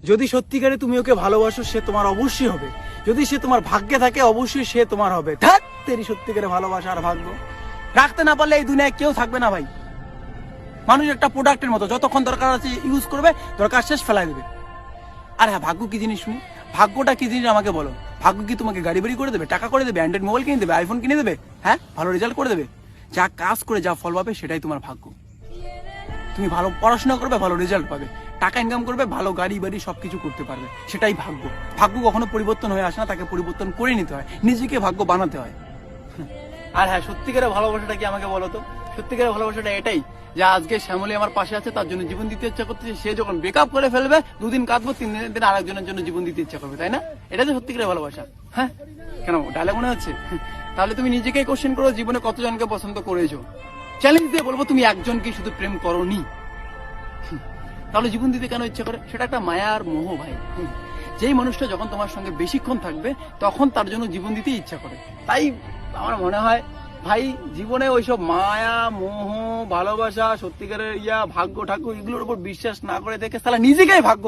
যদি সত্যিকারে তুমি ওকে ভালোবাসো সে তোমার অবশ্যই হবে, যদি সে তোমার ভাগ্যে থাকে অবশ্যই সে তোমার হবে। ধ্যাৎ তেরি সত্যিকারে ভালোবাসা আর ভাগ্য রাখতে না পারলে এই দুনিয়ায় কেউ থাকবে না ভাই। মানুষ একটা প্রোডাক্টের মতো, যতক্ষণ দরকার আছে ইউজ করবে, দরকার শেষ ফেলাই দেবে। আর হ্যাঁ, ভাগ্য কি জিনিস শুনি, ভাগ্যটা কি জিনিস আমাকে বলো। ভাগ্য কি তোমাকে গাড়ি বাড়ি করে দেবে, টাকা করে দেবে, অ্যান্ড্রয়েড মোবাইল কিনে দেবে, আইফোন কিনে দেবে, হ্যাঁ ভালো রেজাল্ট করে দেবে? যা কাজ করে যা ফল পাবে সেটাই তোমার ভাগ্য। তুমি ভালো পড়াশোনা করবে, ভালো রেজাল্ট পাবে, টাকা ইনকাম করবে, ভালো গাড়ি বাড়ি সবকিছু করতে পারবে, সেটাই ভাগ্য। ভাগ্য কখনো পরিবর্তন হয়ে আসে না, তাকে পরিবর্তন করে নিতে হয়, নিজেকে ভাগ্য বানাতে হয়। আর হ্যাঁ, সত্যিকারের ভালোবাসাটা কি আমাকে বলো তো? সত্যিকারের ভালোবাসাটা এটাই যে আজকে শ্যামলী আমার পাশে আছে, তার জন্য জীবন দিতে ইচ্ছা করতেছে। সে যখন ব্রেকআপ করে ফেলবে, 2 দিন কাঁদবো, 3 দিনের দিন আরেকজনের জন্য জীবন দিতে ইচ্ছা করবে, তাই না? এটা যে সত্যিকারের ভালোবাসা। হ্যাঁ, কেন ডায়লগ মনে হচ্ছে? তাহলে তুমি নিজেকেই কোশ্চেন করো, জীবনে কতজনকে পছন্দ করেছো? চ্যালেঞ্জ দিয়ে বলবো, তুমি একজনকে শুধু প্রেম করোনি, তাহলে জীবন দিতে কেন ইচ্ছা করে? সেটা একটা মায়ার মোহ ভাই। যেই মানুষটা যখন তোমার সঙ্গে বেশিক্ষণ থাকবে, তখন তার জন্য জীবন দিতে ইচ্ছা করে। তাই আমার মনে হয় ভাই, জীবনে ওইসব মায়া মোহ ভালোবাসা সত্যিকারের ভাগ্য ঠাকুর এগুলোর উপর বিশ্বাস না করে দেখে তাহলে নিজেকেই ভাগ্য